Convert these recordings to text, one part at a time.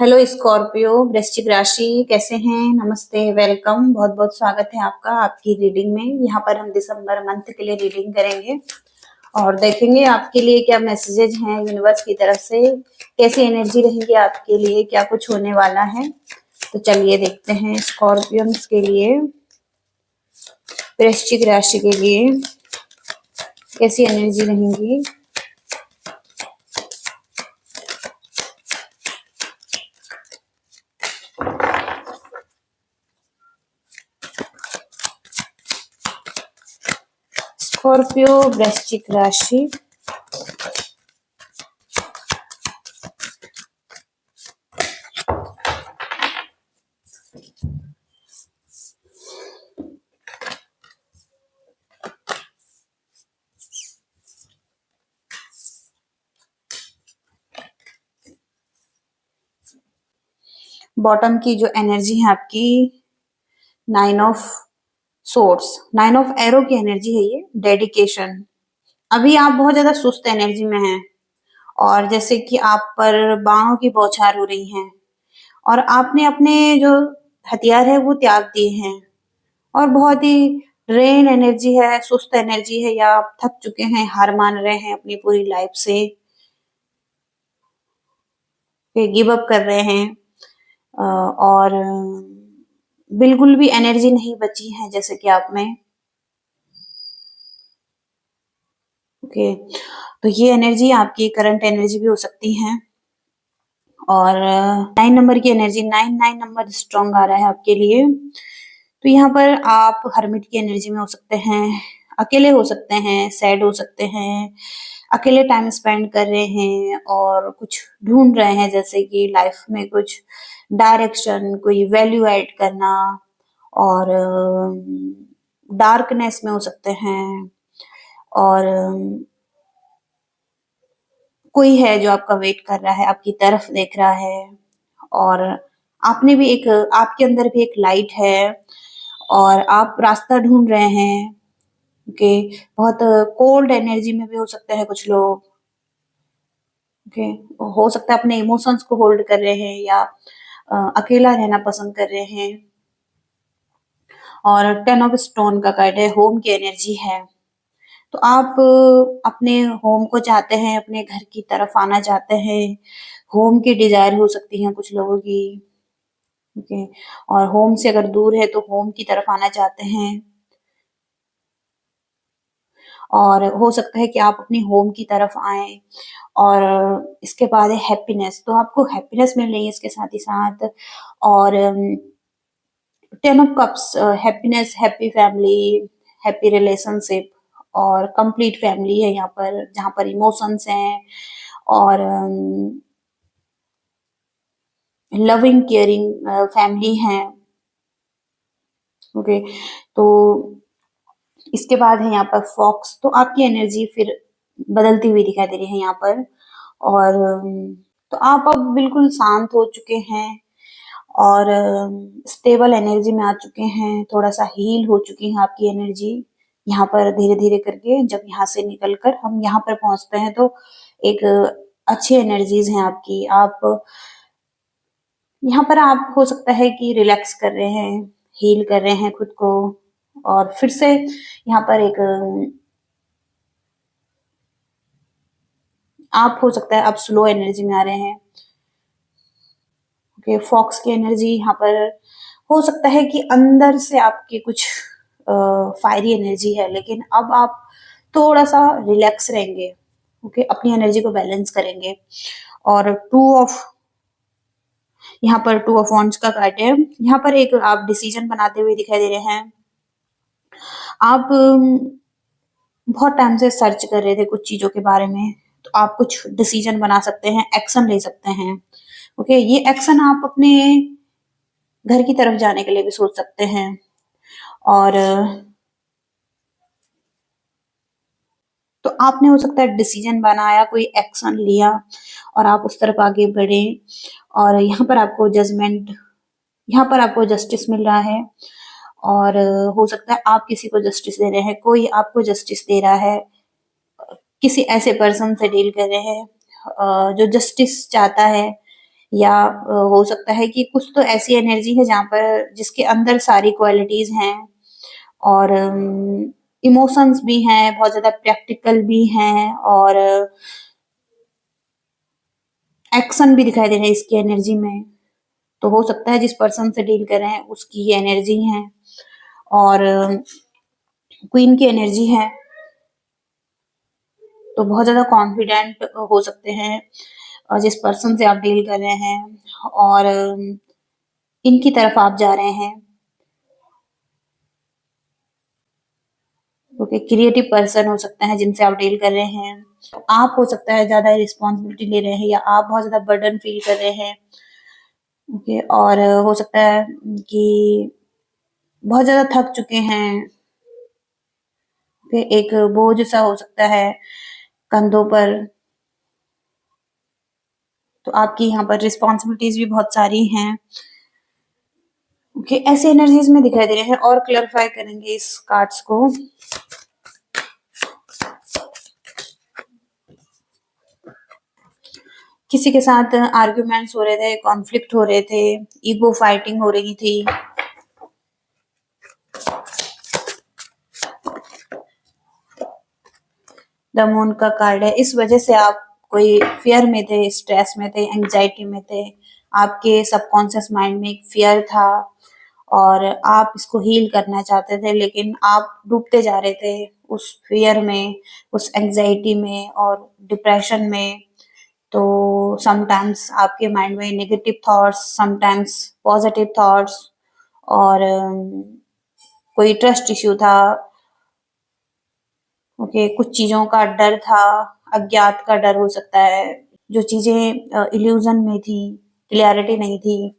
Hello Scorpio वृश्चिक राशि, कैसे हैं? नमस्ते, वेलकम, बहुत बहुत स्वागत है आपका आपकी रीडिंग में। यहाँ पर हम दिसंबर मंथ के लिए रीडिंग करेंगे और देखेंगे आपके लिए क्या मैसेजेज हैं यूनिवर्स की तरफ से, कैसी एनर्जी रहेंगी आपके लिए, क्या कुछ होने वाला है। तो चलिए देखते हैं स्कॉर्पियंस के लिए, वृश्चिक राशि के लिए कैसी एनर्जी रहेंगी। स्कॉर्पियो वृश्चिक राशि, बॉटम की जो एनर्जी है आपकी, 9 ऑफ सोर्स, 9 ऑफ एरो की एनर्जी है ये। डेडिकेशन, अभी आप बहुत ज्यादा सुस्त एनर्जी में हैं और जैसे कि आप पर बाणों की बौछार हो रही है और आपने अपने जो हथियार है वो त्याग दिए हैं और बहुत ही ड्रेन एनर्जी है, सुस्त एनर्जी है, या आप थक चुके हैं, हार मान रहे हैं अपनी पूरी लाइफ से, गिव अप कर रहे हैं और बिल्कुल भी एनर्जी नहीं बची है जैसे कि आप में। ओके, तो ये एनर्जी आपकी करंट एनर्जी भी हो सकती है। और 9 नंबर की एनर्जी, 9 नंबर स्ट्रॉन्ग आ रहा है आपके लिए। तो यहाँ पर आप हर्मिट की एनर्जी में हो सकते हैं, अकेले हो सकते हैं, सैड हो सकते हैं, अकेले टाइम स्पेंड कर रहे हैं और कुछ ढूंढ रहे हैं, जैसे कि लाइफ में कुछ डायरेक्शन, कोई वैल्यू ऐड करना, और डार्कनेस में हो सकते हैं, और कोई है जो आपका वेट कर रहा है, आपकी तरफ देख रहा है, और आपने भी एक, आपके अंदर भी एक लाइट है और आप रास्ता ढूंढ रहे हैं। ओके, बहुत कोल्ड एनर्जी में भी हो सकते हैं कुछ लोग। ओके, हो सकता है अपने इमोशंस को होल्ड कर रहे हैं या अकेला रहना पसंद कर रहे हैं। और 10 ऑफ स्टोन का कार्ड है, होम की एनर्जी है। तो आप अपने होम को चाहते हैं, अपने घर की तरफ आना चाहते हैं, होम की डिजायर हो सकती है कुछ लोगों की। ओके, और होम से अगर दूर है तो होम की तरफ आना चाहते हैं। और हो सकता है कि आप अपनी होम की तरफ आए। और इसके बाद है हैप्पीनेस, तो आपको हैप्पीनेस मिल रही है इसके साथ ही साथ। और 10 of cups, happiness, happy family, happy relationship और कंप्लीट फैमिली है यहाँ पर, जहाँ पर इमोशंस हैं और लविंग केयरिंग फैमिली है। ओके, तो इसके बाद है यहाँ पर फॉक्स, तो आपकी एनर्जी फिर बदलती हुई दिखाई दे रही है यहाँ पर। और तो आप अब बिल्कुल शांत हो चुके हैं और स्टेबल एनर्जी में आ चुके हैं, थोड़ा सा हील हो चुकी है आपकी एनर्जी। यहाँ पर धीरे धीरे करके जब यहाँ से निकल कर हम यहाँ पर पहुंचते हैं तो एक अच्छी एनर्जीज हैं आपकी। आप यहाँ पर, आप हो सकता है कि रिलैक्स कर रहे हैं, हील कर रहे हैं खुद को, और फिर से यहाँ पर एक आप हो सकता है आप स्लो एनर्जी में आ रहे हैं। ओके, फॉक्स की एनर्जी यहाँ पर हो सकता है कि अंदर से आपकी कुछ फायरी एनर्जी है, लेकिन अब आप थोड़ा सा रिलैक्स रहेंगे। ओके, अपनी एनर्जी को बैलेंस करेंगे। और यहाँ पर 2 ऑफ वांड्स का कार्ड है। यहाँ पर एक आप डिसीजन बनाते हुए दिखाई दे रहे हैं। आप बहुत टाइम से सर्च कर रहे थे कुछ चीजों के बारे में, तो आप कुछ डिसीजन बना सकते हैं, एक्शन ले सकते हैं। ओके, ये एक्शन आप अपने घर की तरफ जाने के लिए भी सोच सकते हैं। और तो आपने हो सकता है डिसीजन बनाया, कोई एक्शन लिया और आप उस तरफ आगे बढ़े। और यहाँ पर आपको जजमेंट, यहाँ पर आपको जस्टिस मिल रहा है। और हो सकता है आप किसी को जस्टिस दे रहे हैं, कोई आपको जस्टिस दे रहा है, किसी ऐसे पर्सन से डील कर रहे हैं जो जस्टिस चाहता है, या हो सकता है कि कुछ तो ऐसी एनर्जी है जहाँ पर जिसके अंदर सारी क्वालिटीज हैं और इमोशंस भी हैं, बहुत ज्यादा प्रैक्टिकल भी हैं और एक्शन भी दिखाई दे रहे हैं इसकी एनर्जी में। तो हो सकता है जिस पर्सन से डील कर रहे हैं उसकी ये एनर्जी है और क्वीन की एनर्जी है। तो बहुत ज्यादा कॉन्फिडेंट हो सकते हैं और जिस पर्सन से आप डील कर रहे हैं और इनकी तरफ आप जा रहे हैं। ओके, क्रिएटिव पर्सन हो सकते हैं जिनसे आप डील कर रहे हैं। तो आप हो सकता है ज्यादा रिस्पॉन्सिबिलिटी ले रहे हैं या आप बहुत ज्यादा बर्डन फील कर रहे हैं। ओके, और हो सकता है कि बहुत ज्यादा थक चुके हैं। ओके, एक बोझ सा हो सकता है कंधों पर। तो आपकी यहाँ पर रिस्पॉन्सिबिलिटीज भी बहुत सारी हैं। ओके, ऐसे एनर्जीज में दिखाई दे रहे हैं और क्लैरिफाई करेंगे इस कार्ड्स को। किसी के साथ आर्ग्यूमेंट्स हो रहे थे, कॉन्फ्लिक्ट हो रहे थे, ईगो फाइटिंग हो रही थी। द मून का कार्ड है, इस वजह से आप कोई फियर में थे, स्ट्रेस में थे, एंजाइटी में थे। आपके सबकॉन्शियस माइंड में एक फियर था और आप इसको हील करना चाहते थे, लेकिन आप डूबते जा रहे थे उस फियर में, उस एंजाइटी में और डिप्रेशन में। तो समटाइम्स आपके माइंड में negative thoughts, sometimes positive thoughts और कोई ट्रस्ट इश्यू था। ओके, कुछ चीजों का डर था, अज्ञात का डर हो सकता है, जो चीजें इल्यूजन में थी, क्लियरिटी नहीं थी।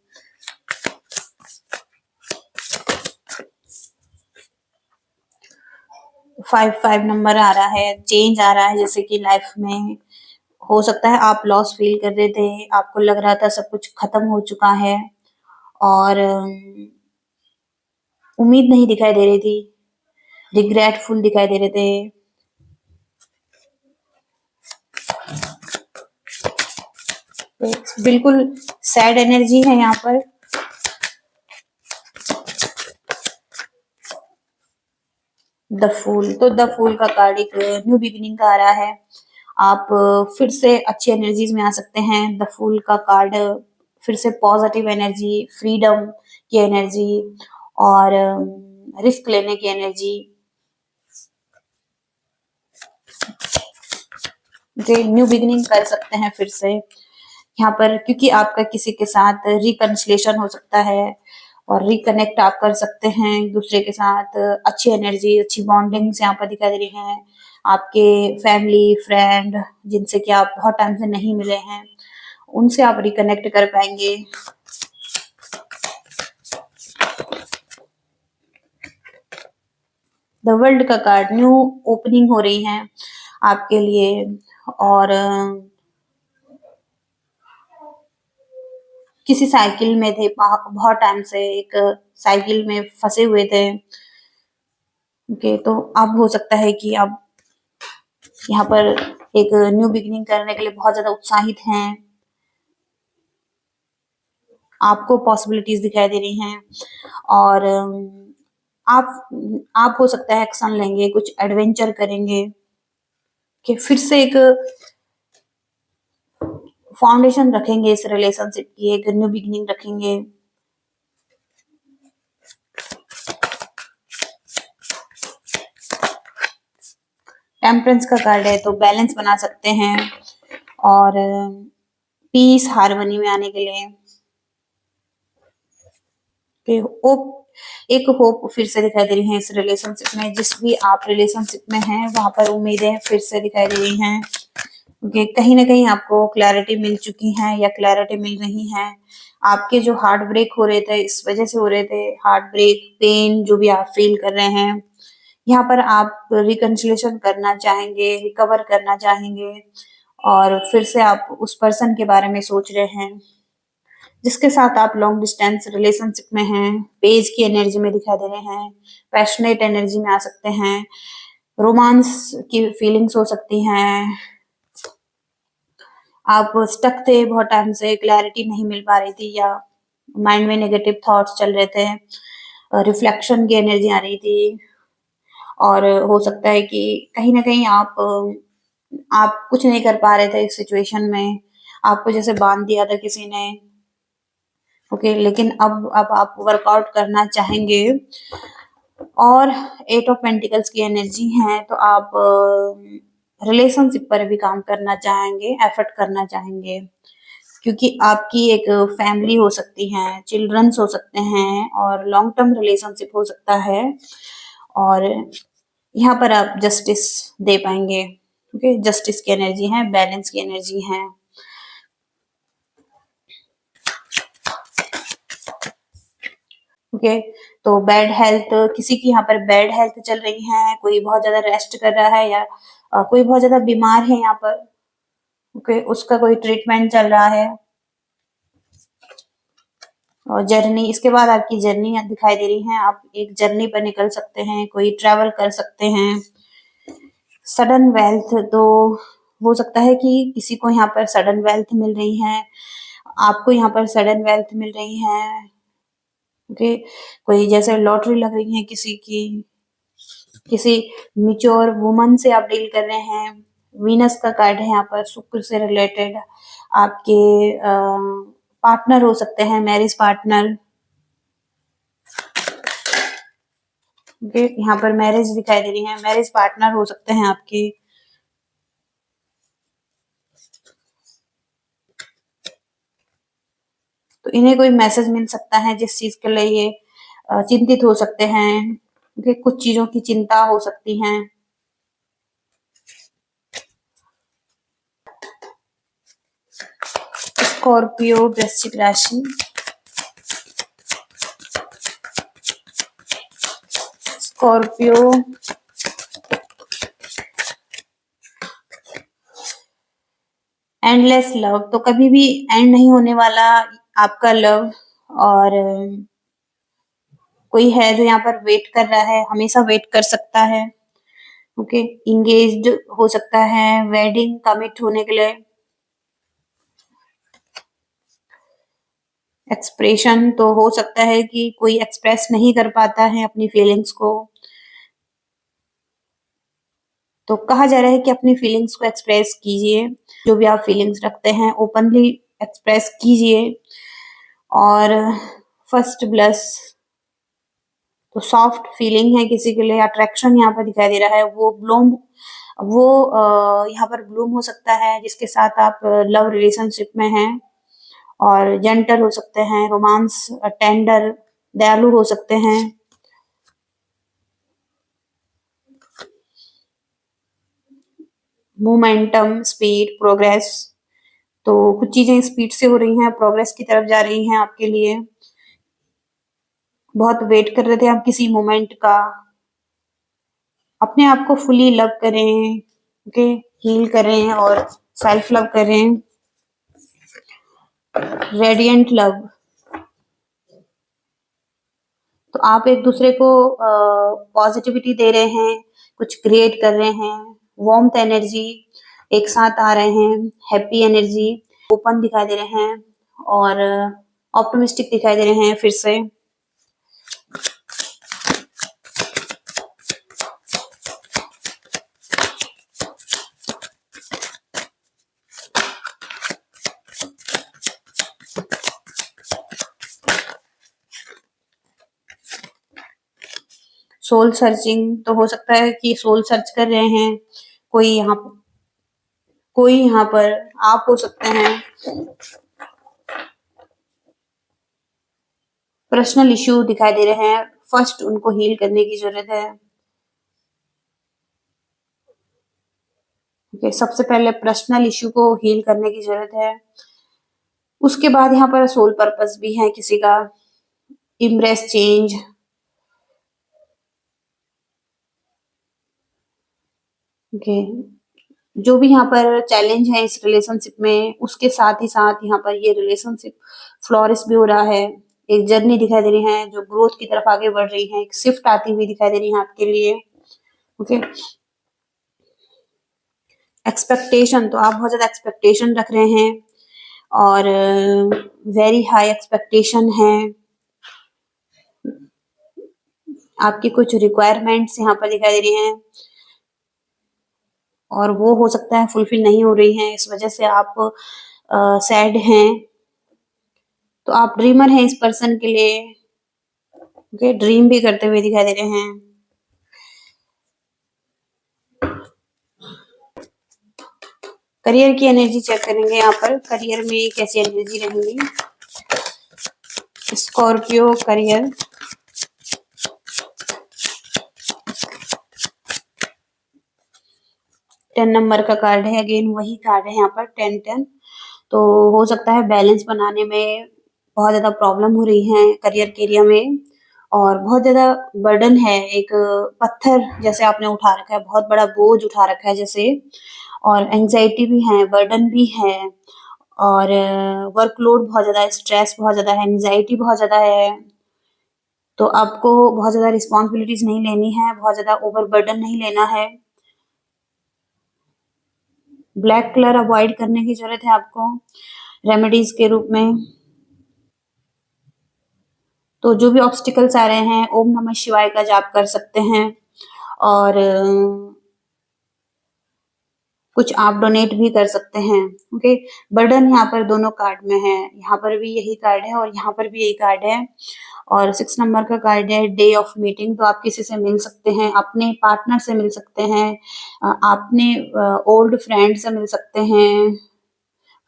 5 नंबर आ रहा है, चेंज आ रहा है, जैसे कि लाइफ में हो सकता है आप लॉस फील कर रहे थे, आपको लग रहा था सब कुछ खत्म हो चुका है और उम्मीद नहीं दिखाई दे रही थी, रिग्रेटफुल दिखाई दे रहे थे। तो बिल्कुल सैड एनर्जी है यहाँ पर। द फूल, तो द फूल का कार्ड एक न्यू बिगिनिंग का आ रहा है। आप फिर से अच्छी एनर्जीज में आ सकते हैं। द फूल का कार्ड फिर से पॉजिटिव एनर्जी, फ्रीडम की एनर्जी और रिस्क लेने की एनर्जी, जो न्यू बिगिनिंग कर सकते हैं फिर से यहाँ पर, क्योंकि आपका किसी के साथ रिकन्सिलेशन हो सकता है और रिकनेक्ट आप कर सकते हैं एक दूसरे के साथ। अच्छी एनर्जी, अच्छी बॉन्डिंग्स यहाँ पर दिखाई दे रही हैं। आपके फैमिली फ्रेंड जिनसे कि आप बहुत टाइम से नहीं मिले हैं, उनसे आप रिकनेक्ट कर पाएंगे। द वर्ल्ड का कार्ड, न्यू ओपनिंग हो रही है आपके लिए और किसी साइकिल में थे, बहुत टाइम से एक साइकिल में फंसे हुए थे। ओके, तो अब हो सकता है कि आप यहाँ पर एक न्यू बिगिनिंग करने के लिए बहुत ज्यादा उत्साहित हैं। आपको पॉसिबिलिटीज दिखाई दे रही हैं और आप हो सकता है एक्शन लेंगे, कुछ एडवेंचर करेंगे कि फिर से एक फाउंडेशन रखेंगे इस रिलेशनशिप की, एक न्यू बिगिनिंग रखेंगे। टेम्परेंस का कार्ड है, तो बैलेंस बना सकते हैं और पीस हार्मनी में आने के लिए होप, एक होप फिर से दिखाई दे रही है इस रिलेशनशिप में। जिस भी आप रिलेशनशिप में हैं वहां पर उम्मीदें फिर से दिखाई दे रही हैं, क्योंकि कहीं ना कहीं आपको क्लैरिटी मिल चुकी है या क्लैरिटी मिल रही है। आपके जो हार्ट ब्रेक हो रहे थे, इस वजह से हो रहे थे, हार्ट ब्रेक पेन जो भी आप फील कर रहे हैं, यहाँ पर आप रिकन्सिलेशन करना चाहेंगे, रिकवर करना चाहेंगे और फिर से आप उस पर्सन के बारे में सोच रहे हैं जिसके साथ आप लॉन्ग डिस्टेंस रिलेशनशिप में हैं। पेज की एनर्जी में दिखाई दे रहे हैं, पैशनेट एनर्जी में आ सकते हैं, रोमांस की फीलिंग्स हो सकती हैं आप स्टक थे बहुत टाइम से, क्लैरिटी नहीं मिल पा रही थी, या माइंड में नेगेटिव थॉट्स चल रहे थे, रिफ्लेक्शन की एनर्जी आ रही थी, और हो सकता है कि कहीं न कहीं आप कुछ नहीं कर पा रहे थे इस सिचुएशन में, आपको जैसे बाँध दिया था किसी ने, ओके, लेकिन अब आप वर्कआउट करना चाहेंगे, और 8 ऑफ पेंटिकल्स की एनर्जी है, तो आप रिलेशनशिप पर भी काम करना चाहेंगे, एफर्ट करना चाहेंगे, क्योंकि आपकी एक फैमिली हो सकती है, चिल्ड्रंस हो सकते हैं, और लॉन्ग टर्म रिलेशनशिप हो सकता है, और यहाँ पर आप जस्टिस दे पाएंगे। ओके, जस्टिस की एनर्जी है, बैलेंस की एनर्जी है। ओके, तो बैड हेल्थ, किसी की यहाँ पर बैड हेल्थ चल रही है, कोई बहुत ज्यादा रेस्ट कर रहा है, या कोई बहुत ज्यादा बीमार है यहाँ पर, ओके, उसका कोई ट्रीटमेंट चल रहा है। और जर्नी, इसके बाद आपकी जर्नी दिखाई दे रही है, आप एक जर्नी पर निकल सकते हैं, कोई ट्रैवल कर सकते हैं। सडन वेल्थ, तो हो सकता है कि किसी को यहाँ पर सडन वेल्थ मिल रही है, आपको यहाँ पर सडन वेल्थ मिल रही है। ओके, कोई जैसे लॉटरी लग रही है किसी की, किसी मिच्योर वुमन से आप डील कर रहे हैं। वीनस का कार्ड है यहाँ पर, शुक्र से रिलेटेड आपके पार्टनर हो सकते हैं, मैरिज पार्टनर। ओके, यहाँ पर मैरिज दिखाई दे रही है, मैरिज पार्टनर हो सकते हैं आपके। तो इन्हें कोई मैसेज मिल सकता है जिस चीज के लिए ये चिंतित हो सकते हैं। ओके, कुछ चीजों की चिंता हो सकती है। स्कॉर्पियो वृश्चिक राशि, स्कॉर्पियो एंडलेस लव, तो कभी भी एंड नहीं होने वाला आपका लव, और कोई है जो यहाँ पर वेट कर रहा है, हमेशा वेट कर सकता है। ओके, इंगेज्ड हो सकता है, वेडिंग कमिट होने के लिए। एक्सप्रेशन, तो हो सकता है कि कोई एक्सप्रेस नहीं कर पाता है अपनी फीलिंग्स को, तो कहा जा रहा है कि अपनी फीलिंग्स को एक्सप्रेस कीजिए, जो भी आप फीलिंग्स रखते हैं ओपनली एक्सप्रेस कीजिए। और फर्स्ट ब्लश, तो सॉफ्ट फीलिंग है किसी के लिए, अट्रैक्शन यहाँ पर दिखाई दे रहा है, वो यहाँ पर ब्लूम हो सकता है जिसके साथ आप लव रिलेशनशिप में हैं, और जेंटल हो सकते हैं, रोमांस, टेंडर, दयालु हो सकते हैं। मोमेंटम, स्पीड, प्रोग्रेस, तो कुछ चीजें स्पीड से हो रही हैं, प्रोग्रेस की तरफ जा रही हैं आपके लिए। बहुत वेट कर रहे थे आप किसी मोमेंट का। अपने आप को फुली लव करें, ओके, हील करें और सेल्फ लव करें। रेडिएंट लव, तो आप एक दूसरे को पॉजिटिविटी दे रहे हैं, कुछ क्रिएट कर रहे हैं, वार्मथ एनर्जी एक साथ आ रहे हैं, हैप्पी एनर्जी, ओपन दिखाई दे रहे हैं, और ऑप्टिमिस्टिक दिखाई दे रहे हैं फिर से। सोल सर्चिंग, तो हो सकता है कि सोल सर्च कर रहे हैं, कोई यहाँ कोई यहाँ पर आप हो सकते हैं। पर्सनल इश्यू दिखाई दे रहे हैं, फर्स्ट उनको हील करने की जरूरत है। ओके, सबसे पहले पर्सनल इश्यू को हील करने की जरूरत है। उसके बाद यहाँ पर सोल पर्पस भी है किसी का, इम्ब्रेस चेंज। ओके, जो भी यहाँ पर चैलेंज है इस रिलेशनशिप में, उसके साथ ही साथ यहाँ पर ये रिलेशनशिप फ्लोरिश भी हो रहा है। एक जर्नी दिखाई दे रही है जो ग्रोथ की तरफ आगे बढ़ रही है, एक शिफ्ट आती हुई दिखाई दे रही है आपके लिए। ओके, एक्सपेक्टेशन, तो आप बहुत ज्यादा एक्सपेक्टेशन रख रहे हैं और वेरी हाई एक्सपेक्टेशन है। आपकी कुछ रिक्वायरमेंट्स यहाँ पर दिखाई दे रही हैं और वो हो सकता है फुलफिल नहीं हो रही हैं, इस वजह से आप सैड हैं। तो आप ड्रीमर हैं इस पर्सन के लिए, ओके, ड्रीम भी करते हुए दिखाई दे रहे हैं। करियर की एनर्जी चेक करेंगे यहाँ पर, करियर में कैसी एनर्जी रहेंगी। स्कॉर्पियो करियर, 10 नंबर का कार्ड है, अगेन वही कार्ड है यहाँ पर 10-10। तो हो सकता है बैलेंस बनाने में बहुत ज्यादा प्रॉब्लम हो रही है करियर के एरिया में और बहुत ज्यादा बर्डन है, एक पत्थर जैसे आपने उठा रखा है, बहुत बड़ा बोझ उठा रखा है जैसे, और एंजाइटी भी है, बर्डन भी है और वर्कलोड बहुत ज्यादा है, स्ट्रेस बहुत ज्यादा है, एंजाइटी बहुत ज्यादा है। तो आपको बहुत ज्यादा रिस्पॉन्सिबिलिटीज नहीं लेनी है, बहुत ज्यादा ओवर बर्डन नहीं लेना है। ब्लैक कलर अवॉइड करने की जरूरत है आपको रेमेडीज के रूप में। तो जो भी ऑब्स्टिकल्स आ रहे हैं, ओम नमः शिवाय का जाप कर सकते हैं और कुछ आप डोनेट भी कर सकते हैं। ओके, बर्डन यहाँ पर दोनों कार्ड में है, यहाँ पर भी यही कार्ड है और यहाँ पर भी यही कार्ड है। और 6 नंबर का कार्ड है डे ऑफ मीटिंग, तो आप किसी से मिल सकते हैं, अपने पार्टनर से मिल सकते हैं, अपने ओल्ड फ्रेंड से मिल सकते हैं।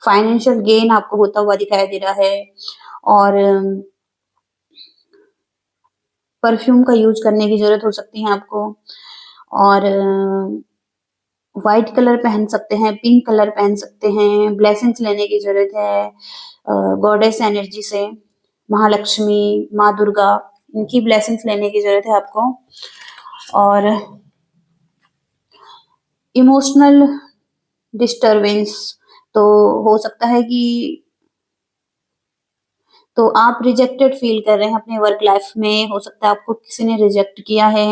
फाइनेंशियल गेन आपको होता हुआ दिखाई दे रहा है और परफ्यूम का यूज करने की जरूरत हो सकती है आपको और व्हाइट कलर पहन सकते हैं, पिंक कलर पहन सकते हैं। ब्लेसिंग्स लेने की जरूरत है गॉडेस एनर्जी से, महालक्ष्मी, माँ दुर्गा, इनकी ब्लेसिंग्स लेने की जरूरत है आपको। और इमोशनल डिस्टरबेंस, तो हो सकता है कि तो आप रिजेक्टेड फील कर रहे हैं अपने वर्क लाइफ में, हो सकता है आपको किसी ने रिजेक्ट किया है,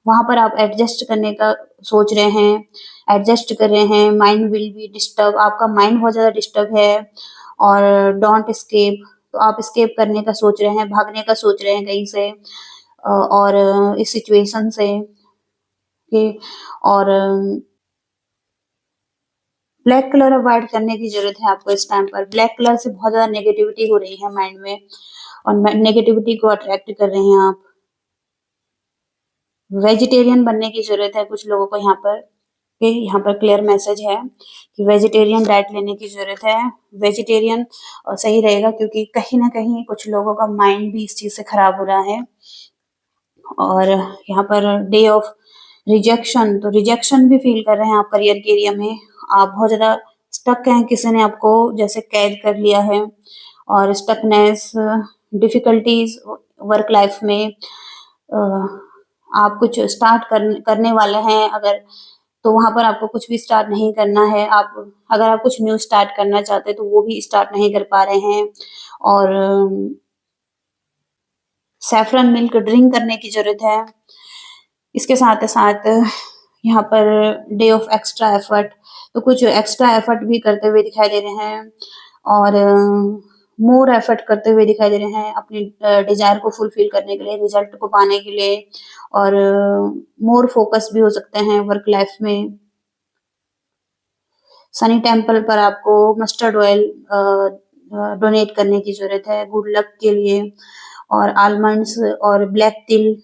वहां पर आप एडजस्ट करने का सोच रहे हैं, एडजस्ट कर रहे हैं। माइंड विल बी डिस्टर्ब, आपका माइंड बहुत ज्यादा डिस्टर्ब है और डोंट एस्केप, तो आप एस्केप करने का सोच रहे हैं, भागने का सोच रहे हैं कहीं से और इस सिचुएशन से कि और ब्लैक कलर अवॉइड करने की जरूरत है आपको इस टाइम पर। ब्लैक कलर से बहुत ज्यादा नेगेटिविटी हो रही है माइंड में और नेगेटिविटी को अट्रैक्ट कर रहे हैं आप। वेजिटेरियन बनने की जरूरत है कुछ लोगों को यहाँ पर, कि यहाँ पर क्लियर मैसेज है कि वेजिटेरियन डाइट लेने की जरूरत है। वेजिटेरियन सही रहेगा क्योंकि कहीं ना कहीं कुछ लोगों का माइंड भी इस चीज से खराब हो रहा है। और यहाँ पर डे ऑफ रिजेक्शन, तो रिजेक्शन भी फील कर रहे हैं आप करियर के एरिया में। आप बहुत ज्यादा स्टक हैं, किसी ने आपको जैसे कैद कर लिया है और स्टकनेस, डिफिकल्टीज वर्क लाइफ में। आप कुछ स्टार्ट करने वाले हैं अगर, तो वहां पर आपको कुछ भी स्टार्ट नहीं करना है। आप अगर आप कुछ न्यू स्टार्ट करना चाहते हैं तो वो भी स्टार्ट नहीं कर पा रहे हैं। और सैफरन मिल्क ड्रिंक करने की जरूरत है। इसके साथ साथ यहाँ per day of extra effort, तो कुछ एक्स्ट्रा एफर्ट भी करते हुए दिखाई दे रहे हैं और मोर एफर्ट करते हुए दिखाई दे रहे हैं अपनी डिजायर को फुलफिल करने के लिए, रिजल्ट को पाने के लिए और मोर फोकस भी हो सकते हैं वर्क लाइफ में। सनी टेम्पल पर आपको मस्टर्ड ऑयल डोनेट करने की जरूरत है गुड लक के लिए और आलमंड्स और ब्लैक तिल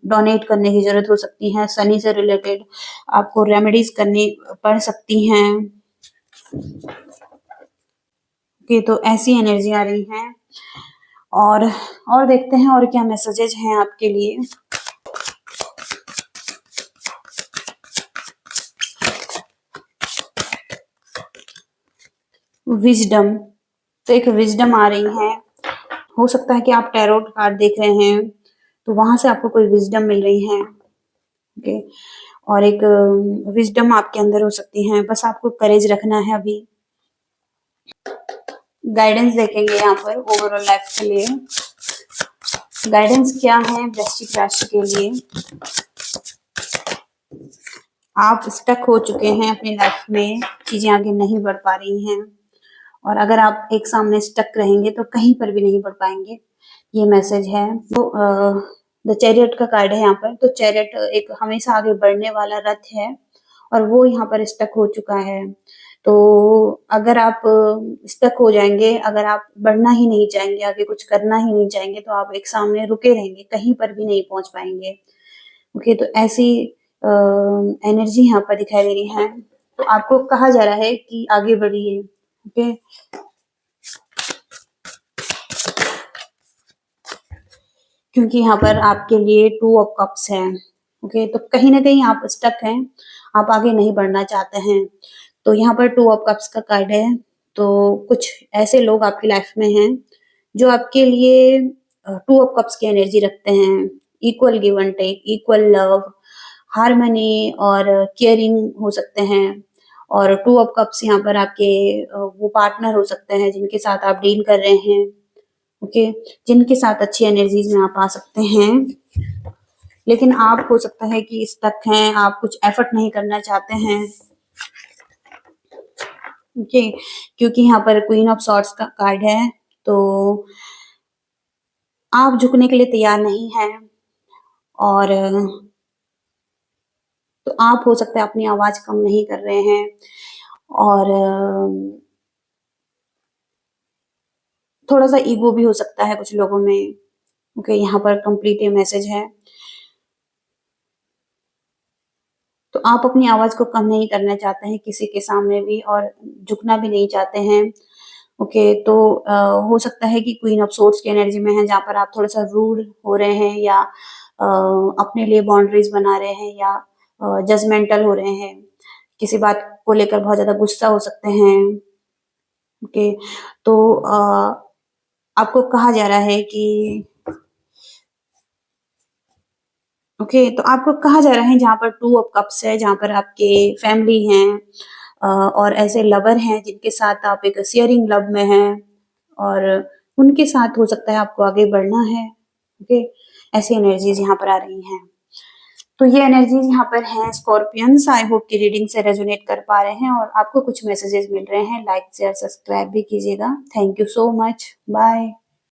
डोनेट करने की जरूरत हो सकती है। सनी से रिलेटेड आपको रेमेडीज करनी पड़ सकती हैं कि तो ऐसी एनर्जी आ रही है। और देखते हैं और क्या मैसेजेज हैं आपके लिए। विजडम, तो एक विजडम आ रही है, हो सकता है कि आप टैरोट कार्ड देख रहे हैं तो वहां से आपको कोई विजडम मिल रही है। ओके, और एक विजडम आपके अंदर हो सकती है, बस आपको करेज रखना है। अभी गाइडेंस देखेंगे यहाँ पर ओवरऑल लाइफ के लिए। गाइडेंस क्या है वृश्चिक राशि के लिए। आप स्टक हो चुके हैं अपनी लाइफ में, चीजें आगे नहीं बढ़ पा रही हैं, और अगर आप एक सामने स्टक रहेंगे तो कहीं पर भी नहीं बढ़ पाएंगे, ये मैसेज है। तो द चैरियट का कार्ड है यहाँ पर। तो चैरियट एक हमेशा आगे बढ़ने वाला रथ है, और वो यहाँ पर स्टक हो चुका है। तो अगर आप स्टक हो जाएंगे, अगर आप बढ़ना ही नहीं चाहेंगे, आगे कुछ करना ही नहीं चाहेंगे, तो आप एक सामने रुके रहेंगे, कहीं पर भी नहीं पहुंच पाएंगे। ओके, तो ऐसी एनर्जी यहाँ पर दिखाई दे रही है। तो आपको कहा जा रहा है कि आगे बढ़िए। ओके, क्योंकि यहाँ पर आपके लिए 2 ऑफ कप्स है। ओके, तो कहीं ना कहीं आप स्टक हैं, आप आगे नहीं बढ़ना चाहते हैं। तो यहाँ पर 2 ऑफ कप्स का कार्ड है। तो कुछ ऐसे लोग आपकी लाइफ में हैं जो आपके लिए 2 ऑफ कप्स की एनर्जी रखते हैं। Equal give and take, equal love, harmony और केयरिंग हो सकते हैं। और 2 ऑफ कप्स यहाँ पर आपके वो पार्टनर हो सकते हैं जिनके साथ आप डील कर रहे हैं। ओके, जिनके साथ अच्छी एनर्जीज में आप आ सकते हैं। लेकिन आप हो सकता है कि स्टक हैं, आप कुछ एफर्ट नहीं करना चाहते हैं। ओके, क्योंकि यहाँ पर क्वीन ऑफ सॉर्ड्स का कार्ड है। तो आप झुकने के लिए तैयार नहीं हैं, और तो आप हो सकता है अपनी आवाज कम नहीं कर रहे हैं, और थोड़ा सा ईगो भी हो सकता है कुछ लोगों में। ओके, यहाँ पर कंप्लीट ये मैसेज है। तो आप अपनी आवाज को कम नहीं करना चाहते हैं किसी के सामने भी, और झुकना भी नहीं चाहते हैं। ओके, तो हो सकता है कि क्वीन ऑफ सोर्ड्स की एनर्जी में है, जहाँ पर आप थोड़ा सा रूड हो रहे हैं, या अपने लिए बाउंड्रीज बना रहे हैं, या जजमेंटल हो रहे हैं, किसी बात को लेकर बहुत ज्यादा गुस्सा हो सकते हैं। ओके, तो आपको कहा जा रहा है कि ओके, तो आपको कहा जा रहा है जहाँ पर 2 ऑफ कप्स है, जहाँ पर आपके फैमिली हैं, और ऐसे लवर हैं जिनके साथ आप एक शेयरिंग लव में हैं, और उनके साथ हो सकता है आपको आगे बढ़ना है। ओके, ऐसी एनर्जीज यहाँ पर आ रही हैं। तो ये एनर्जीज यहाँ पर हैं स्कॉर्पियंस। आई होप की रीडिंग से रेजोनेट कर पा रहे हैं, और आपको कुछ मैसेजेस मिल रहे हैं। लाइक शेयर सब्सक्राइब भी कीजिएगा। Thank you so much. Bye.